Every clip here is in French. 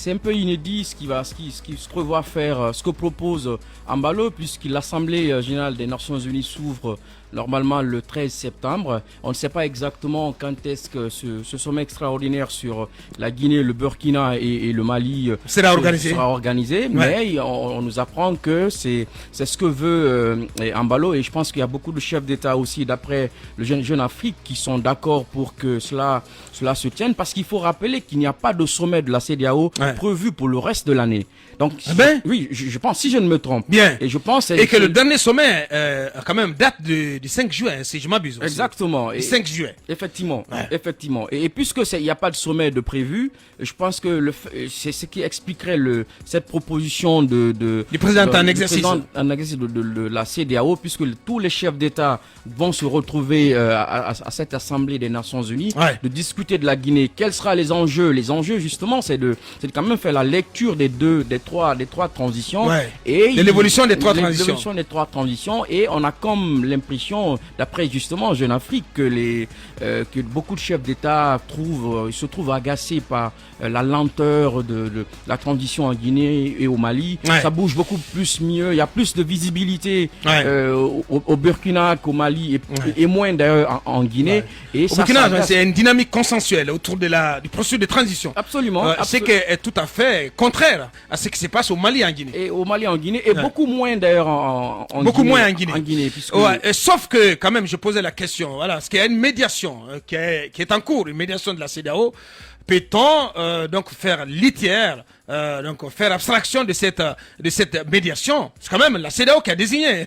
c'est un peu inédit ce qui se prévoit faire, ce que propose Embalo, puisque l'Assemblée générale des Nations Unies s'ouvre normalement le 13 septembre. On ne sait pas exactement quand est-ce que ce sommet extraordinaire sur la Guinée, le Burkina et le Mali sera organisé. Mais on nous apprend que c'est ce que veut Embalo, et je pense qu'il y a beaucoup de chefs d'État aussi, d'après le Jeune Afrique, qui sont d'accord pour que cela se tienne, parce qu'il faut rappeler qu'il n'y a pas de sommet de la CEDEAO prévu pour le reste de l'année. Donc, oui, je pense, si je ne me trompe. Bien. Et je pense. Et que le dernier sommet, quand même, date du 5 juin, si je m'abuse. Exactement. Le 5 juin. Effectivement. Effectivement. Et puisque il n'y a pas de sommet de prévu, je pense que c'est ce qui expliquerait cette proposition du président en exercice de la CEDEAO, puisque tous les chefs d'État vont se retrouver à cette Assemblée des Nations Unies, de discuter de la Guinée. Quels seront les enjeux? Les enjeux, justement, c'est de quand même faire la lecture des trois transitions et de l'évolution des trois transitions. Et on a comme l'impression, d'après justement Jeune Afrique, que beaucoup de chefs d'État se trouvent agacés par la lenteur de la transition en Guinée et au Mali. Ça bouge beaucoup plus mieux, il y a plus de visibilité au Burkina qu'au Mali, et moins d'ailleurs en Guinée. Et au Burkina, c'est une dynamique consensuelle autour du processus de transition. Absolument. C'est que est tout à fait contraire à ce qui se passe au Mali en Guinée. Et au Mali en Guinée, et beaucoup moins d'ailleurs en Guinée. Sauf que quand même, je posais la question, parce qu'il y a une médiation qui est en cours, une médiation de la CEDEAO. Peut-on donc faire litière, donc faire abstraction de cette médiation? C'est quand même la CEDEAO qui a désigné,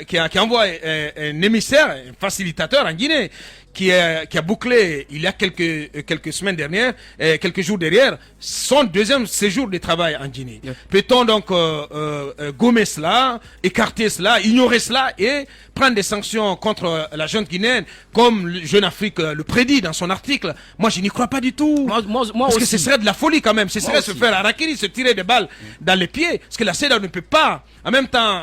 qui a envoyé un émissaire, un facilitateur en Guinée, qui a bouclé il y a quelques semaines dernières, quelques jours derrière, son deuxième séjour de travail en Guinée. Peut-on donc gommer cela, écarter cela, ignorer cela et prendre des sanctions contre la junte guinéenne, comme Jeune Afrique le prédit dans son article? Moi, je n'y crois pas du tout. Moi parce aussi. que ce serait de la folie quand même. Ce serait se faire harakiri, se tirer des balles dans les pieds. Parce que la CEDEAO ne peut pas, en même temps,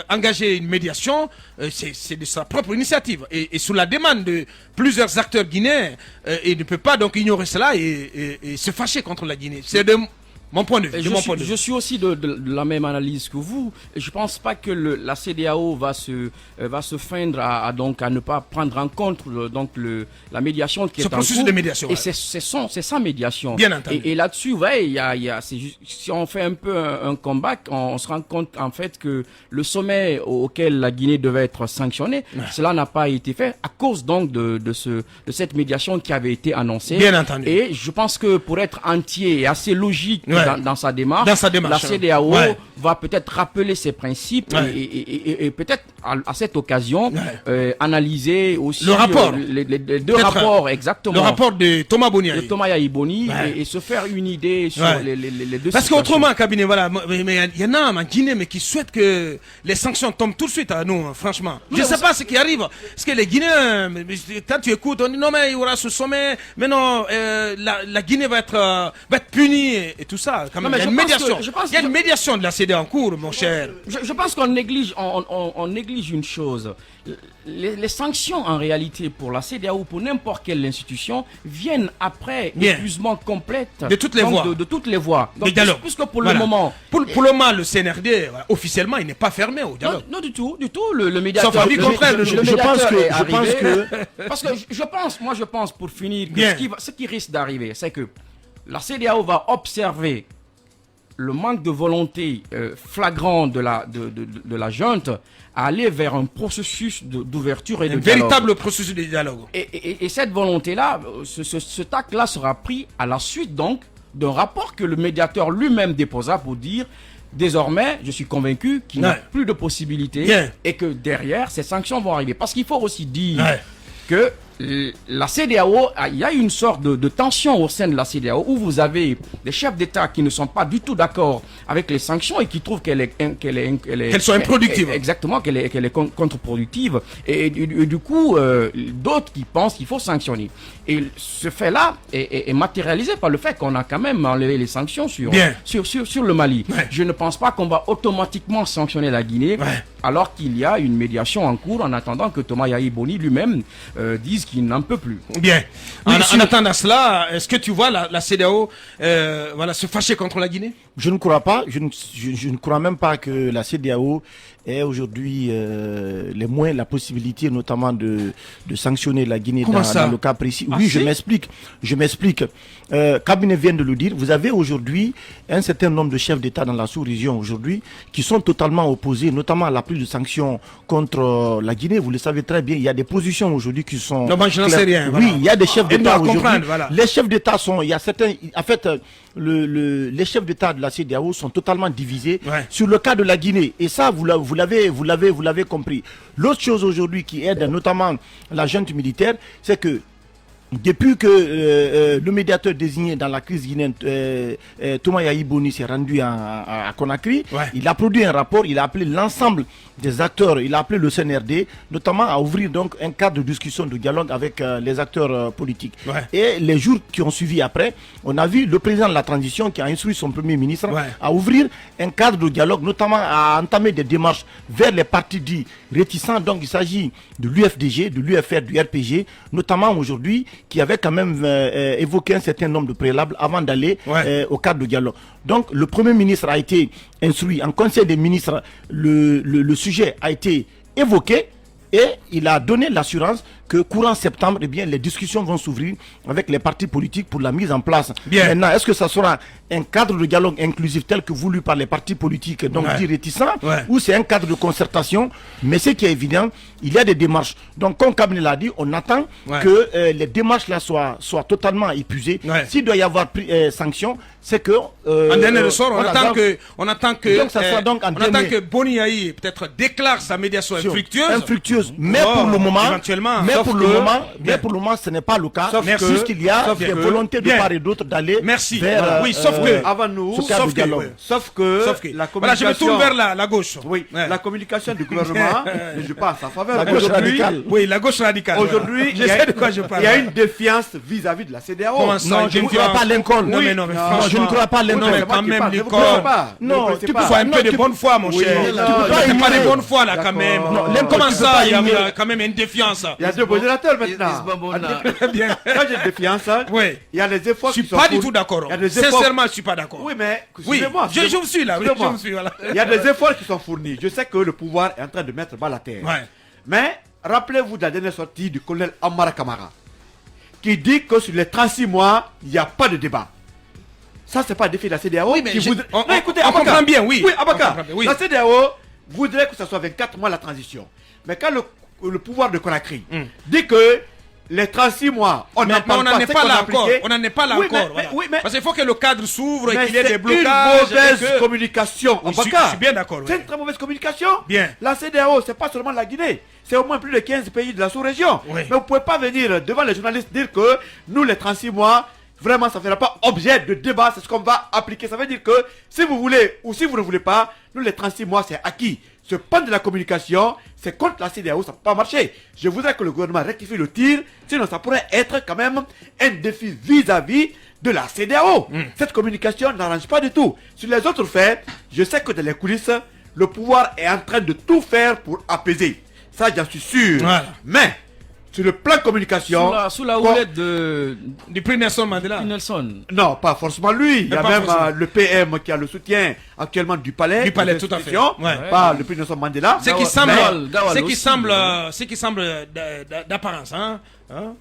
engager une médiation. C'est de sa propre initiative. Et sous la demande de plusieurs acteurs guinéens, il ne peut pas donc ignorer cela et se fâcher contre la Guinée. C'est de mon point de vue. Je suis aussi de la même analyse que vous. Je pense pas que la CEDEAO va se feindre à ne pas prendre en compte la médiation qui est en cours. Ce processus de médiation. Et c'est sa médiation. Bien entendu. Et là-dessus, si on fait un peu un comeback, on se rend compte en fait que le sommet auquel la Guinée devait être sanctionnée, cela n'a pas été fait à cause donc de cette médiation qui avait été annoncée. Bien entendu. Et je pense que pour être entier et assez logique dans sa démarche, la CEDEAO va peut-être rappeler ses principes et peut-être à cette occasion analyser aussi le rapport, les deux rapports, exactement. Le rapport de Thomas Boniaï. De Thomas Yaïboni et se faire une idée sur les deux. Parce qu'autrement, cabinet, mais il y en a en Guinée mais qui souhaitent que les sanctions tombent tout de suite à nous, franchement. Je ne sais pas ce qui arrive. Parce que les Guinéens, quand tu écoutes, on dit non mais il y aura ce sommet, mais non, la Guinée va être punie et tout ça. Quand même, il y a une médiation. Il y a une médiation de la CEDEAO en cours, mon cher. Je pense qu'on néglige une chose. Les sanctions, en réalité, pour la CEDEAO ou pour n'importe quelle institution, viennent après l'épuisement complet de toutes les voies. De toutes les voies. Donc, puisque pour le moment... Pour le moment, le CNRD, officiellement, il n'est pas fermé au dialogue. Non, du tout. Le médiateur... Sauf avis contraire. Parce que je pense, pour finir, que ce qui risque d'arriver, c'est que la CEDEAO va observer le manque de volonté flagrant de la junte à aller vers un processus d'ouverture et de dialogue. Un véritable processus de dialogue. Et cette volonté-là, cet acte-là sera pris à la suite donc d'un rapport que le médiateur lui-même déposera pour dire désormais, je suis convaincu qu'il n'y a plus de possibilités et que derrière, ces sanctions vont arriver. Parce qu'il faut aussi dire que la CEDEAO, il y a une sorte de tension au sein de la CEDEAO où vous avez des chefs d'État qui ne sont pas du tout d'accord avec les sanctions et qui trouvent qu'elles sont improductives. Exactement, qu'elle est contre-productive. Et du coup, d'autres qui pensent qu'il faut sanctionner. Et ce fait-là est matérialisé par le fait qu'on a quand même enlevé les sanctions sur le Mali. Je ne pense pas qu'on va automatiquement sanctionner la Guinée. alors qu'il y a une médiation en cours en attendant que Thomas Yahi Boni lui-même dise qu'il n'en peut plus. Bien. En attendant cela, est-ce que tu vois la CEDEAO se fâcher contre la Guinée? Je ne crois pas. Je ne crois même pas que la CEDEAO ait aujourd'hui la possibilité notamment de sanctionner la Guinée dans le cas précis. Oui, je m'explique. Cabinet vient de le dire. Vous avez aujourd'hui un certain nombre de chefs d'État dans la sous-région aujourd'hui qui sont totalement opposés, notamment à la prise de sanctions contre la Guinée. Vous le savez très bien. Il y a des positions aujourd'hui qui sont... Non, moi je n'en sais rien. Oui, il y a des chefs d'État aujourd'hui. Voilà. Les chefs d'État sont... Il y a certains... En fait, les chefs d'État de la CEDEAO sont totalement divisés sur le cas de la Guinée. Et ça, vous l'avez compris. L'autre chose aujourd'hui qui aide notamment la junte militaire, c'est que depuis que le médiateur désigné dans la crise guinéenne, Thomas Yahi Boni, s'est rendu à Conakry, il a produit un rapport, il a appelé l'ensemble des acteurs, il a appelé le CNRD, notamment à ouvrir donc un cadre de discussion, de dialogue avec les acteurs politiques. Et les jours qui ont suivi après, on a vu le président de la transition qui a instruit son premier ministre à ouvrir un cadre de dialogue, notamment à entamer des démarches vers les partis dits réticents. Donc il s'agit de l'UFDG, de l'UFR, du RPG, notamment aujourd'hui, qui avait quand même évoqué un certain nombre de préalables avant d'aller au cadre de dialogue. Donc le Premier ministre a été instruit en Conseil des ministres, le sujet a été évoqué et il a donné l'assurance que courant septembre, eh bien, les discussions vont s'ouvrir avec les partis politiques pour la mise en place. Maintenant, est-ce que ça sera un cadre de dialogue inclusif tel que voulu par les partis politiques, donc dits réticents, ou c'est un cadre de concertation? Mais ce qui est évident, il y a des démarches. Donc, comme Cabinet l'a dit, on attend que les démarches là soient totalement épuisées. S'il doit y avoir sanction, c'est que... en dernier ressort, on attend que donc, ça soit donc on attend que Boni Yahi peut-être déclare sa médiation infructueuse. Mais pour le moment, éventuellement. Mais pour le moment, ce n'est pas le cas. Puisqu'il y a des volontés de part et d'autre d'aller vers... Oui, sauf que... Avant nous, sauf que la communication... Voilà, je me tourne vers la gauche. Oui, la communication du gouvernement ne joue pas à sa faveur. La gauche radicale. Oui, la gauche radicale. Aujourd'hui, il y a une défiance vis-à-vis de la CEDEAO. Non, je ne crois pas Lincoln. Non, mais je ne crois pas Lincoln. Non, mais quand même, Lincoln. Non, tu peux faire un peu de bonne foi, mon cher. Tu peux pas de bonne foi, là, quand même. Comment ça, il y a quand même une défiance? Il y a deux modérateurs maintenant. Quand j'ai une défiance, il y a des efforts qui sont... Je suis pas du tout d'accord. Sincèrement, je suis pas d'accord. Oui, mais... Excusez-moi. Je vous suis là. Il y a des efforts qui sont fournis. Je sais que le pouvoir est en train de mettre bas la terre. Mais rappelez-vous de la dernière sortie du colonel Amara Kamara, qui dit que sur les 36 mois, il n'y a pas de débat. Ça, c'est pas un défi de la CEDEAO. Oui, mais écoutez, on comprend bien, oui. Oui, Abaka. La CEDEAO voudrait que ce soit 24 mois la transition. Mais quand le pouvoir de Conakry dit que les 36 mois, on n'en parle pas. On n'en est pas là encore. On n'en est pas là encore. Parce qu'il faut que le cadre s'ouvre et qu'il y ait des blocages. C'est une mauvaise communication. Je suis bien d'accord. C'est une très mauvaise communication. Bien. La CEDEAO, c'est pas seulement la Guinée. C'est au moins plus de 15 pays de la sous-région. Mais vous ne pouvez pas venir devant les journalistes dire que nous, les 36 mois, vraiment, ça ne fera pas objet de débat. C'est ce qu'on va appliquer. Ça veut dire que si vous voulez ou si vous ne voulez pas, nous, les 36 mois, c'est acquis. Ce pan de la communication, c'est contre la CEDEAO, ça ne peut pas marcher. Je voudrais que le gouvernement rectifie le tir, sinon ça pourrait être quand même un défi vis-à-vis de la CEDEAO. Cette communication n'arrange pas du tout. Sur les autres faits, je sais que dans les coulisses, le pouvoir est en train de tout faire pour apaiser. Ça, j'en suis sûr. Mais, sur le plan communication... Sous la houlette du prix Nelson Mandela. Non, pas forcément lui. Il y a même le PM qui a le soutien actuellement du palais. Du palais, tout à fait. Pas le prix Nelson Mandela. Ce qui semble d'apparence.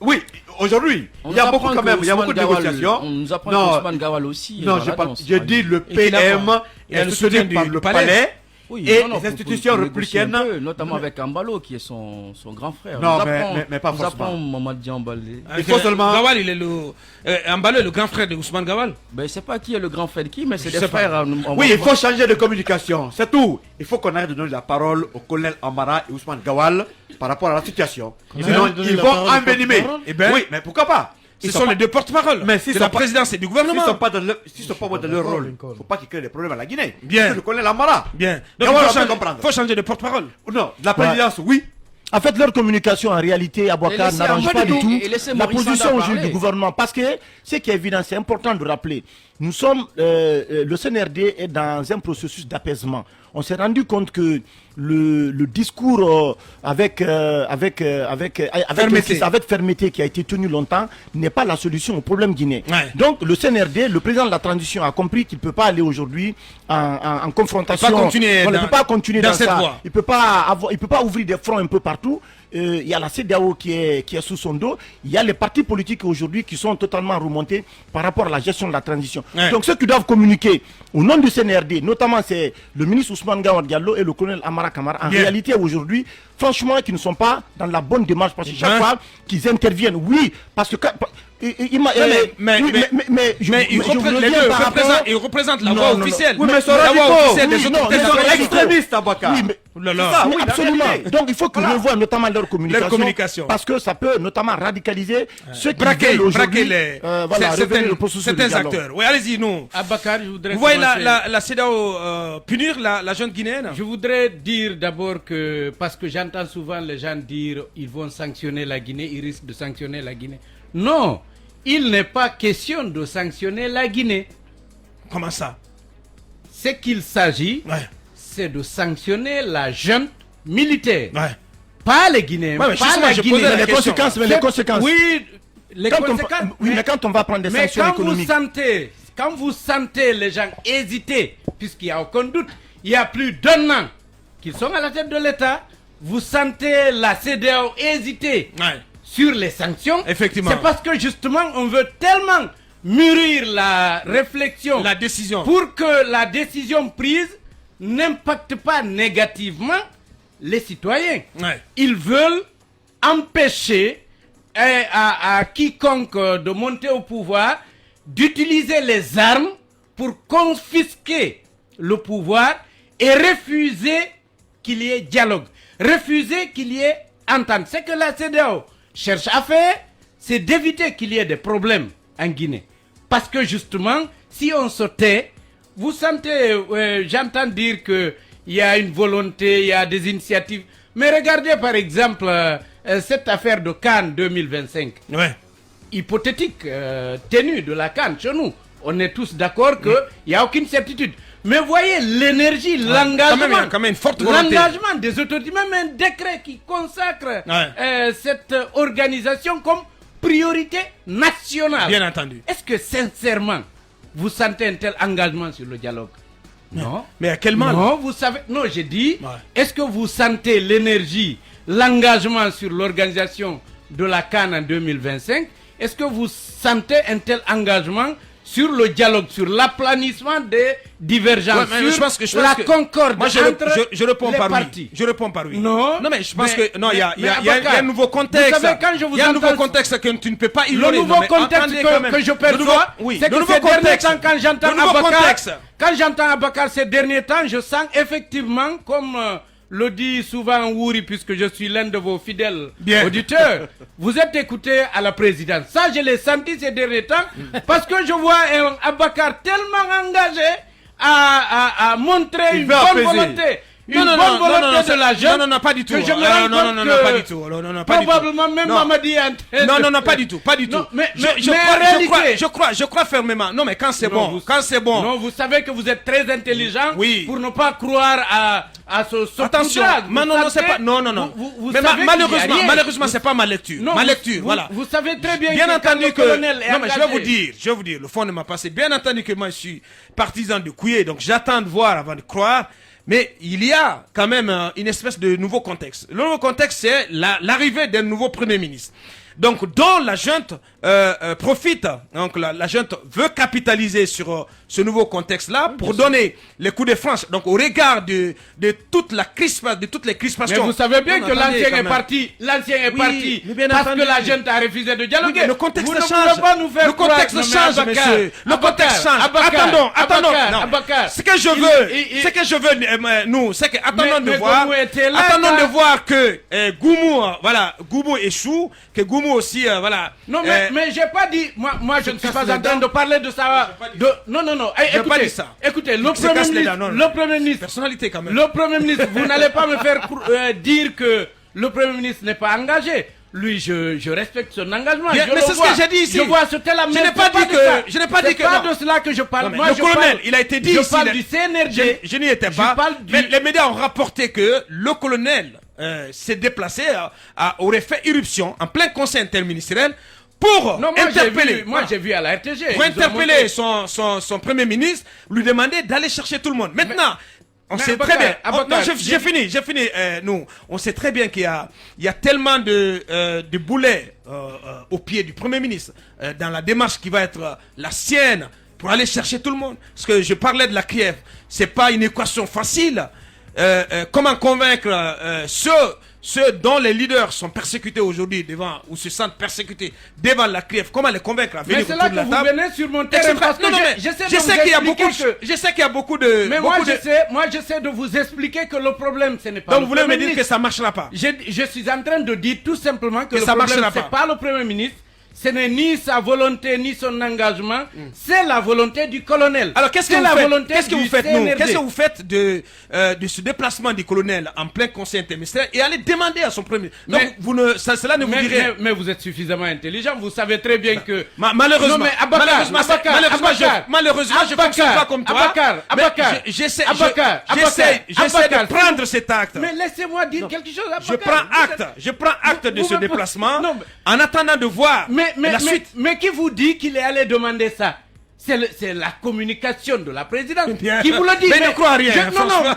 Oui, aujourd'hui, il y a beaucoup quand même, il y a beaucoup de négociations. On nous apprend que Ousmane Gawal aussi. Non, je dis le PM est soutenu par le palais. Et les institutions républicaines, notamment avec Ambalo qui est son grand frère. Non, mais pas forcément. Il faut seulement. Gawal, il est Ambalo est le grand frère de Ousmane Gawal. Ben, je sais pas qui est le grand frère de qui, mais c'est des frères. Oui, il faut changer de communication, c'est tout. Il faut qu'on arrête de donner la parole au colonel Amara et Ousmane Gawal par rapport à la situation. Sinon, ils vont envenimer. Oui, mais pourquoi pas? Ce sont les deux porte-parole de la présidence et du gouvernement. S'ils ne sont pas dans leur rôle, il ne faut pas qu'ils créent des problèmes à la Guinée. Bien. C'est le colonel Amara. Bien. Donc il faut changer de porte-parole. Non, la présidence, oui. En fait, leur communication, en réalité, Abouakar, n'arrange pas du tout la position aujourd'hui du gouvernement. Parce que ce qui est évident, c'est important de rappeler. le CNRD est dans un processus d'apaisement. On s'est rendu compte que le discours avec fermeté qui a été tenu longtemps n'est pas la solution au problème guinéen. Ouais. Donc le CNRD, le président de la transition a compris qu'il ne peut pas aller aujourd'hui en confrontation. On ne peut pas continuer dans cette ça. voie. Il peut pas ouvrir des fronts un peu partout. Il y a la CEDEAO qui est sous son dos. Il y a les partis politiques aujourd'hui qui sont totalement remontés par rapport à la gestion de la transition. Ouais. Donc ceux qui doivent communiquer au nom du CNRD, notamment c'est le ministre Ousmane Gawad Diallo et le colonel Amara Kamara, en réalité aujourd'hui, franchement, qui ne sont pas dans la bonne démarche parce que chaque fois qu'ils interviennent, oui, parce que ils représentent la voix officielle. Oui, mais la voix officielle des autorités. Ils sont extrémistes, Abaka. Oui, absolument. Donc il faut qu'ils revoient notamment leur communication. Parce que ça peut notamment radicaliser ceux qui veulent aujourd'hui revenir au processus de certains dialogue. acteurs. Oui, allez-y, nous. Abakar, je voudrais Vous voyez la CEDEAO punir la jeune Guinéenne? Je voudrais dire d'abord que, parce que j'entends souvent les gens dire ils vont sanctionner la Guinée, ils risquent de sanctionner la Guinée. Non, il n'est pas question de sanctionner la Guinée. Comment ça? Ce qu'il s'agit, c'est de sanctionner la junte militaire. Pas les Guinéens, mais pas la Guinée. Les conséquences. Oui, les conséquences. Mais quand on va prendre des sanctions économiques. Quand vous sentez les gens hésiter, puisqu'il n'y a aucun doute, il y a plus d'un an qu'ils sont à la tête de l'État, vous sentez la CEDEAO hésiter sur les sanctions. Effectivement. C'est parce que justement, on veut tellement mûrir la réflexion, la décision, pour que la décision prise n'impacte pas négativement les citoyens. Ils veulent empêcher à quiconque de monter au pouvoir d'utiliser les armes pour confisquer le pouvoir et refuser qu'il y ait dialogue, refuser qu'il y ait entente. C'est que la CEDEAO cherche à faire, c'est d'éviter qu'il y ait des problèmes en Guinée. Parce que justement, si on se tait, vous sentez, j'entends dire qu'il y a une volonté, il y a des initiatives. Mais regardez par exemple cette affaire de Cannes 2025. Hypothétique tenue de la Cannes chez nous. On est tous d'accord qu'il n'y a aucune certitude. Mais voyez l'énergie, l'engagement, quand même une forte volonté. L'engagement des autorités, même un décret qui consacre cette organisation comme priorité nationale. Bien entendu. Est-ce que sincèrement, vous sentez un tel engagement sur le dialogue? Non. Mais à quel mal? Non, vous savez, non, j'ai dit, est-ce que vous sentez l'énergie, l'engagement sur l'organisation de la Cannes en 2025? Est-ce que vous sentez un tel engagement sur le dialogue, sur l'aplanissement des divergences, sur la concorde entre je réponds les par partis? Oui. Je réponds par oui. Non, mais je pense que non, il y a un nouveau contexte. Vous savez, quand je vous il y a un nouveau contexte que tu ne peux pas ignorer. Le nouveau contexte que je perçois, c'est que ces derniers temps, quand j'entends Abakar ces derniers temps, je sens effectivement, comme le dit souvent Wouri, puisque je suis l'un de vos fidèles auditeurs, vous êtes écouté à la présidence. Ça, je l'ai senti ces derniers temps, parce que je vois un Abakar tellement engagé à montrer une bonne volonté. Une bonne volonté de la jeune. Non, pas du tout. Que je me rends compte pas du tout. Probablement même Mamadi est en train Non, pas du tout. Pas du tout. Mais je crois fermement. Non, mais quand c'est bon. Non, vous savez que vous êtes très intelligent pour ne pas croire à ce attention. Non, c'est pas. Non. Mais malheureusement, c'est pas ma lecture. Ma lecture, voilà. Vous savez très bien que entendu le colonel est non, mais engagé. je vais vous dire, le fond de ma pensée. Bien entendu que moi, je suis partisan de Kouye, donc j'attends de voir avant de croire. Mais il y a quand même une espèce de nouveau contexte. Le nouveau contexte, c'est l'arrivée d'un nouveau Premier ministre. Donc, dont la junte profite. Donc, la junte veut capitaliser sur ce nouveau contexte-là pour donner les coups de France. Donc, au regard de toutes les crispations. Mais vous savez bien que l'ancien est parti. L'ancien est parti parce que la junte a refusé de dialoguer. Oui, le contexte change. Pas nous faire le contexte change, monsieur. Le contexte change. Attendons. Ce que je veux, nous, c'est que attendons de voir que Goumou échoue, que Goumou aussi, voilà. Non, mais j'ai pas dit, moi je ne suis pas en train de parler de ça. Non. Écoutez, le Premier ministre, personnalité quand même. Le Premier ministre, vous n'allez pas me faire dire que le Premier ministre n'est pas engagé. lui, je respecte son engagement. Bien, mais c'est ce que j'ai dit ici. Je vois ce tel Je n'ai pas dit que... Je n'ai pas dit que... C'est pas de cela que je parle. Non, Moi, le colonel, il a été dit je ici. parle du CNRD. Je n'y étais pas. Mais les médias ont rapporté que le colonel s'est déplacé, aurait fait irruption en plein conseil interministériel pour interpeller. Moi, j'ai vu à la RTG. Pour interpeller son premier ministre, lui demander d'aller chercher tout le monde. Maintenant... On sait très bien. Non, j'ai fini. Nous, on sait très bien qu'il y a tellement de boulets au pied du Premier ministre dans la démarche qui va être la sienne pour aller chercher tout le monde. Parce que je parlais de la Kiev, c'est pas une équation facile. Comment convaincre ceux dont les leaders sont persécutés aujourd'hui devant ou se sentent persécutés devant la Kiev, comment les convaincre à venir autour de la table? Mais c'est là que vous venez sur mon terrain parce que je sais qu'il y a beaucoup de... Mais moi, j'essaie de vous expliquer que le problème, ce n'est pas Donc le vous voulez Premier me dire ministre. que ça ne marchera pas? Je suis en train de dire tout simplement que le ça problème, marchera c'est pas le Premier ministre. Ce n'est ni sa volonté ni son engagement, c'est la volonté du colonel. Alors qu'est-ce que vous faites Qu'est-ce que vous faites de ce déplacement du colonel en plein conseil interministériel et aller demander à son premier ministre? Donc cela ne vous dit rien. Mais vous êtes suffisamment intelligent, vous savez très bien que... Malheureusement, non, mais malheureusement, je ne fonctionne pas comme toi. J'essaie de prendre cet acte. Mais laissez-moi dire quelque chose. Je prends acte de ce déplacement en attendant de voir la suite. Mais qui vous dit qu'il est allé demander ça? C'est la communication de la présidence qui vous le dit. Mais il ne croit à rien.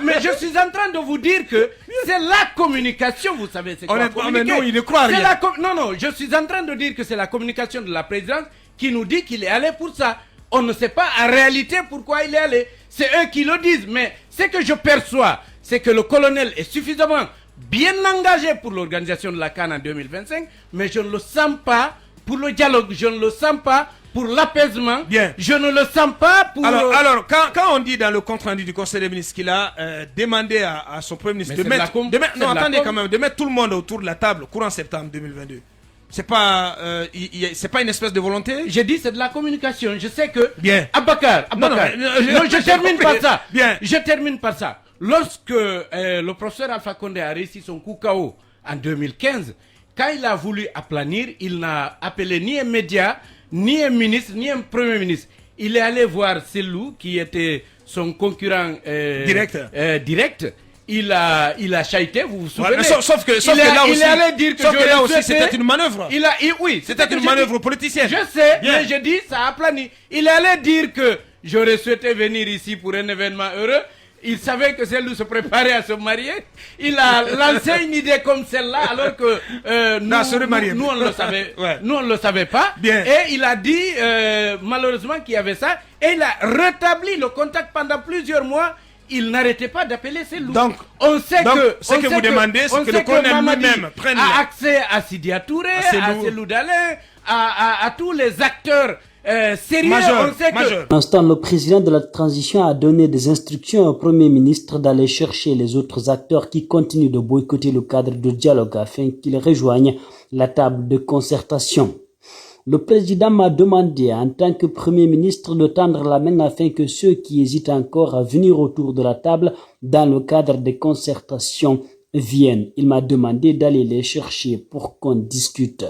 Mais je suis en train de vous dire que c'est la communication, vous savez, c'est quoi communiquer. Mais non, il ne croit à rien. Non, je suis en train de dire que c'est la communication de la présidence qui nous dit qu'il est allé pour ça. On ne sait pas en réalité pourquoi il est allé. C'est eux qui le disent. Mais ce que je perçois, c'est que le colonel est suffisamment bien engagé pour l'organisation de la CAN en 2025, mais je ne le sens pas pour le dialogue, je ne le sens pas pour l'apaisement, je ne le sens pas pour... Alors quand on dit dans le compte rendu du Conseil des ministres qu'il a demandé à son Premier ministre de mettre tout le monde autour de la table courant septembre 2022, c'est pas une espèce de volonté? J'ai dit c'est de la communication, je sais que... Abakar, je termine par ça. Je termine par ça. Lorsque le professeur Alpha Condé a réussi son coup KO en 2015, quand il a voulu aplanir, il n'a appelé ni un média, ni un ministre, ni un premier ministre. Il est allé voir Selou, qui était son concurrent direct. Il a chahuté, vous vous souvenez? Sauf que là aussi, il allait dire que là aussi c'était une manœuvre. Oui, c'était une manœuvre politicienne. Je sais, mais je dis, ça a plani. Il allait dire que j'aurais souhaité venir ici pour un événement heureux. Il savait que Selou se préparait à se marier. Il a lancé une idée comme celle-là, alors que nous, on le savait. Nous, on ne le savait pas. Et il a dit, malheureusement, qu'il y avait ça. Et il a rétabli le contact pendant plusieurs mois. Il n'arrêtait pas d'appeler Selou. Donc, ce que vous demandez, c'est que le colonel lui-même prenne accès à Sidia Touré, à Selou Dalin, à tous les acteurs sérieux. Pour l'instant, le président de la transition a donné des instructions au Premier ministre d'aller chercher les autres acteurs qui continuent de boycotter le cadre de dialogue afin qu'ils rejoignent la table de concertation. Le président m'a demandé, en tant que Premier ministre, de tendre la main afin que ceux qui hésitent encore à venir autour de la table dans le cadre des concertations viennent. Il m'a demandé d'aller les chercher pour qu'on discute.